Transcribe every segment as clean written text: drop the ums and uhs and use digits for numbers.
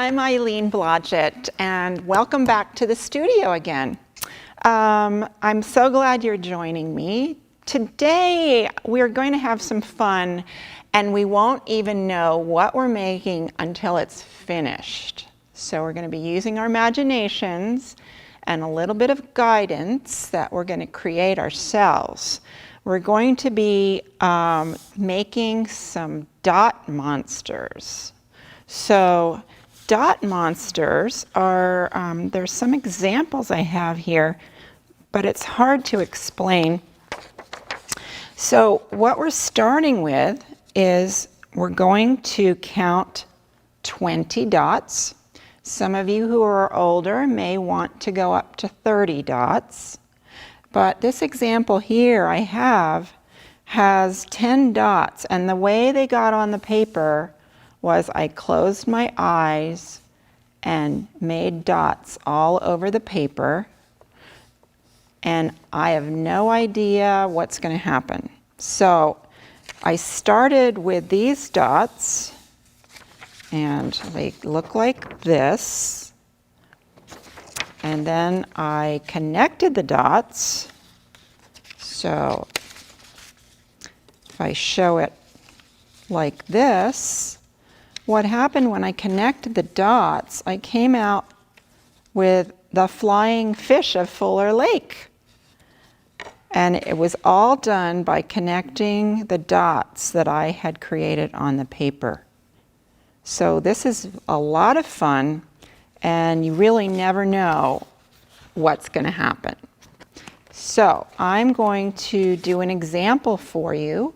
I'm Eileen Blodgett, and welcome back to the studio again. I'm so glad you're joining me. Today, we're going to have some fun, and we won't even know what we're making until it's finished. So we're going to be using our imaginations and a little bit of guidance that we're going to create ourselves. We're going to be making some dot monsters. So dot monsters are, there's some examples I have here, but it's hard to explain. So what we're starting with is we're going to count 20 dots. Some of you who are older may want to go up to 30 dots. But this example here I have has 10 dots, and the way they got on the paper was I closed my eyes and made dots all over the paper, and I have no idea what's going to happen. So I started with these dots, and they look like this, and then I connected the dots. So if I show it like this, what happened when I connected the dots, I came out with the flying fish of Fuller Lake. And it was all done by connecting the dots that I had created on the paper. So this is a lot of fun, and you really never know what's going to happen. So I'm going to do an example for you,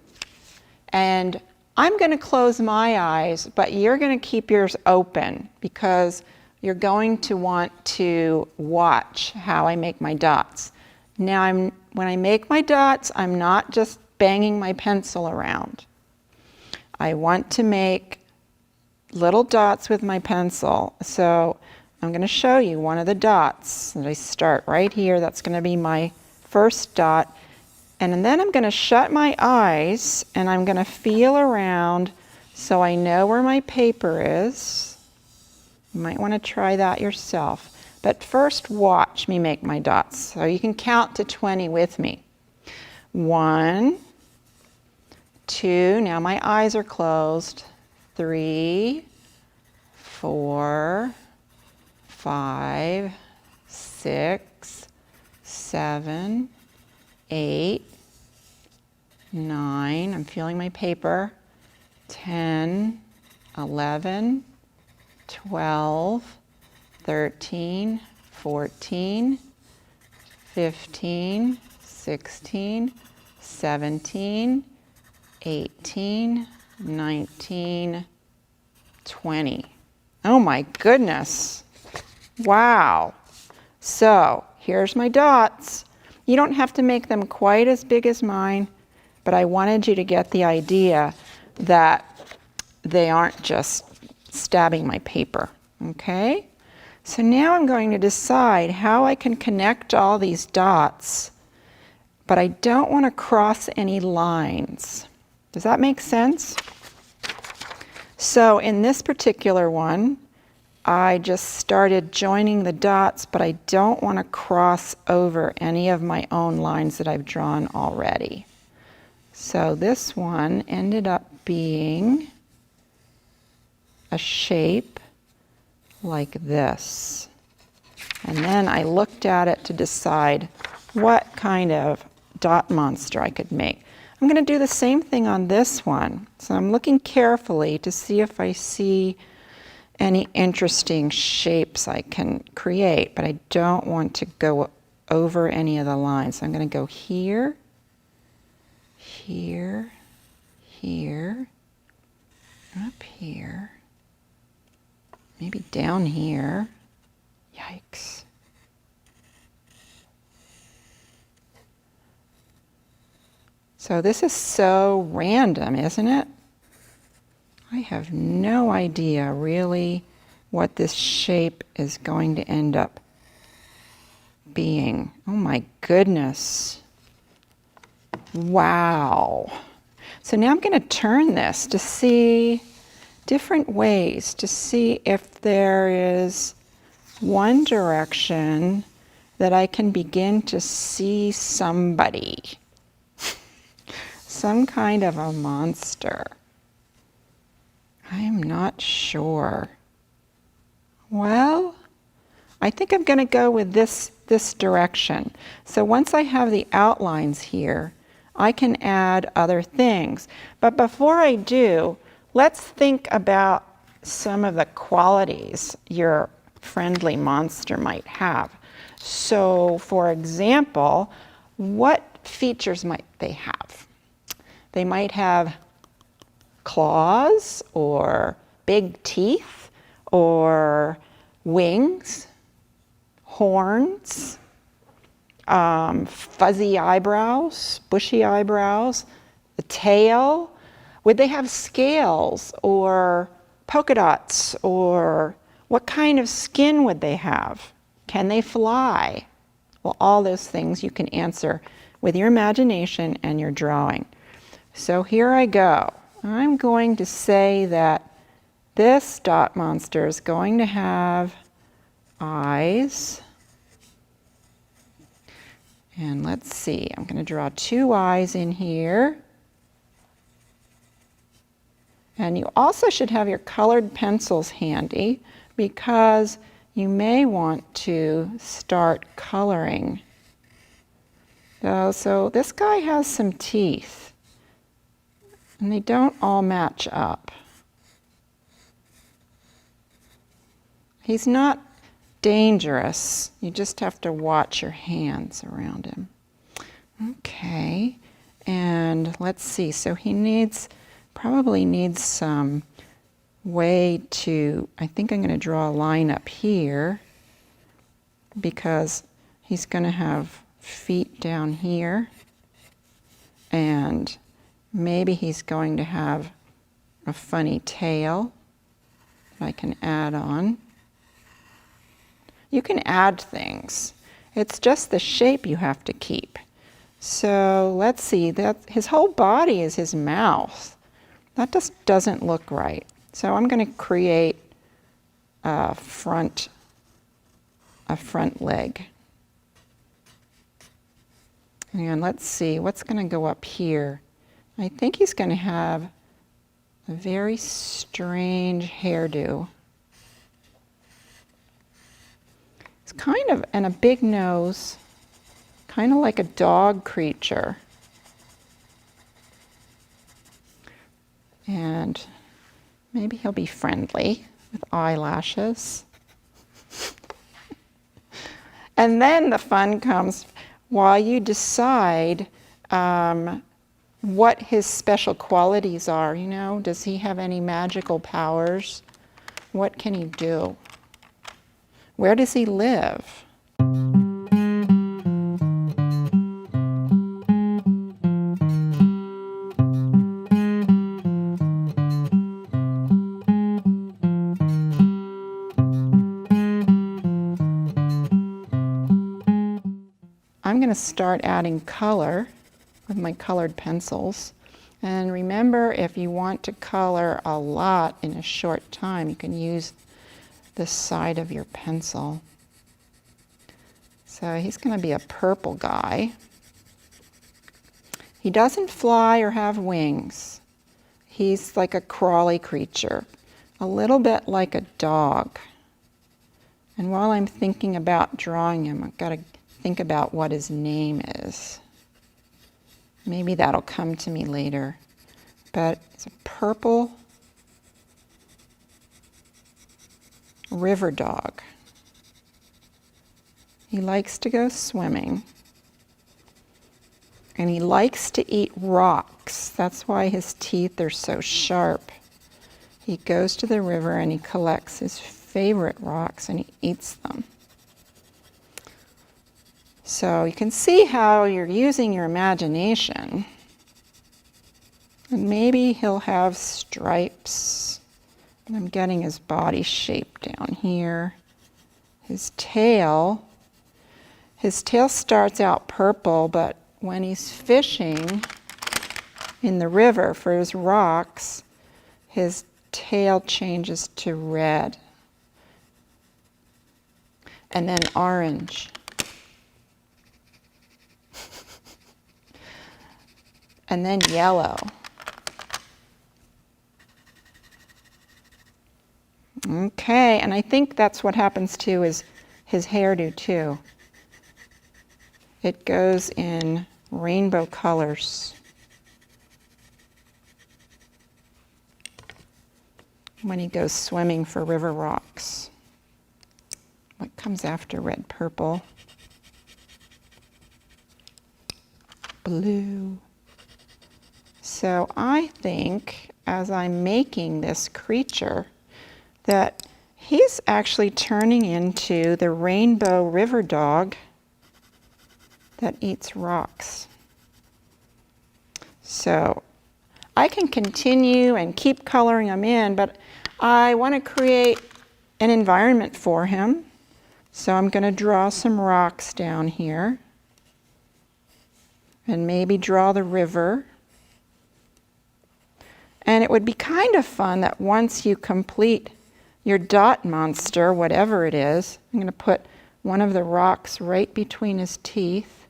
and I'm going to close my eyes, but you're going to keep yours open because you're going to want to watch how I make my dots. Now, when I make my dots, I'm not just banging my pencil around. I want to make little dots with my pencil. So I'm going to show you one of the dots that I start right here. That's going to be my first dot. And then I'm going to shut my eyes and I'm going to feel around so I know where my paper is. You might want to try that yourself. But first, watch me make my dots. So you can count to 20 with me. 1, 2, now my eyes are closed. 3, 4, 5, 6, 7, 8, 9, I'm feeling my paper, 10, 11, 12, 13, 14, 15, 16, 17, 18, 19, 20. Oh my goodness. Wow. So here's my dots. You don't have to make them quite as big as mine, but I wanted you to get the idea that they aren't just stabbing my paper, okay? So now I'm going to decide how I can connect all these dots, but I don't want to cross any lines. Does that make sense? So in this particular one, I just started joining the dots, but I don't want to cross over any of my own lines that I've drawn already. So this one ended up being a shape like this. And then I looked at it to decide what kind of dot monster I could make. I'm going to do the same thing on this one. So I'm looking carefully to see if I see any interesting shapes I can create, but I don't want to go over any of the lines. So I'm going to go here, here, here, up here, maybe down here. Yikes. So this is so random, isn't it? I have no idea really what this shape is going to end up being. Oh my goodness. Wow. So now I'm going to turn this to see different ways to see if there is one direction that I can begin to see somebody, some kind of a monster. I am not sure. Well, I think I'm going to go with this direction. So once I have the outlines here, I can add other things. But before I do, let's think about some of the qualities your friendly monster might have. So, for example, what features might they have? They might have claws or big teeth or wings, horns, fuzzy eyebrows, bushy eyebrows, a tail. Would they have scales or polka dots, or what kind of skin would they have? Can they fly? Well, all those things you can answer with your imagination and your drawing. So here I go. I'm going to say that this dot monster is going to have eyes. And let's see, I'm going to draw 2 eyes in here. And you also should have your colored pencils handy, because you may want to start coloring. So this guy has some teeth, and they don't all match up. He's not dangerous. You just have to watch your hands around him. Okay, and let's see. So he probably needs some way to, I think I'm going to draw a line up here, because he's going to have feet down here, and maybe he's going to have a funny tail that I can add on. You can add things. It's just the shape you have to keep. So let's see, that his whole body is his mouth. That just doesn't look right. So I'm going to create a front leg. And let's see, what's going to go up here? I think he's going to have a very strange hairdo. It's kind of, and a big nose, kind of like a dog creature. And maybe he'll be friendly with eyelashes. And then the fun comes while you decide what his special qualities are. You know, does he have any magical powers? What can he do? Where does he live? I'm going to start adding color with my colored pencils. And remember, if you want to color a lot in a short time, you can use the side of your pencil. So he's going to be a purple guy. He doesn't fly or have wings. He's like a crawly creature, a little bit like a dog. And while I'm thinking about drawing him, I've got to think about what his name is. Maybe that'll come to me later. But it's a purple river dog. He likes to go swimming. And he likes to eat rocks. That's why his teeth are so sharp. He goes to the river and he collects his favorite rocks and he eats them. So you can see how you're using your imagination. And maybe he'll have stripes. And I'm getting his body shape down here. His tail starts out purple, but when he's fishing in the river for his rocks, his tail changes to red. And then orange. And then yellow. Okay, and I think that's what happens to his hairdo too. It goes in rainbow colors. When he goes swimming for river rocks. What comes after red, purple? Blue. So I think as I'm making this creature that he's actually turning into the rainbow river dog that eats rocks. So I can continue and keep coloring him in, but I want to create an environment for him. So I'm going to draw some rocks down here and maybe draw the river. And it would be kind of fun that once you complete your dot monster, whatever it is, I'm going to put one of the rocks right between his teeth.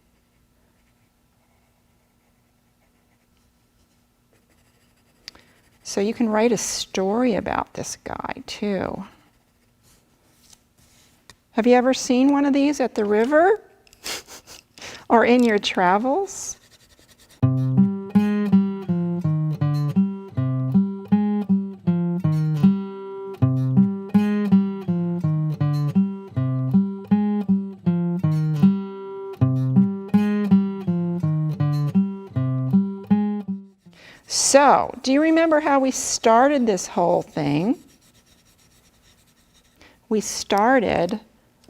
So you can write a story about this guy too. Have you ever seen one of these at the river or in your travels? So, do you remember how we started this whole thing? We started,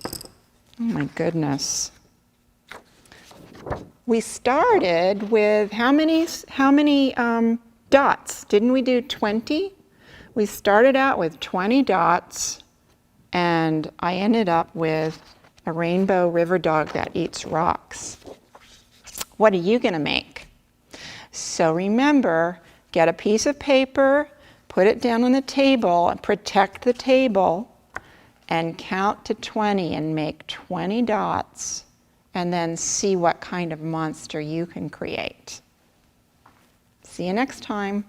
oh my goodness. We started with how many dots? Didn't we do 20? We started out with 20 dots, and I ended up with a rainbow river dog that eats rocks. What are you going to make? So remember, get a piece of paper, put it down on the table, and protect the table, and count to 20 and make 20 dots, and then see what kind of monster you can create. See you next time.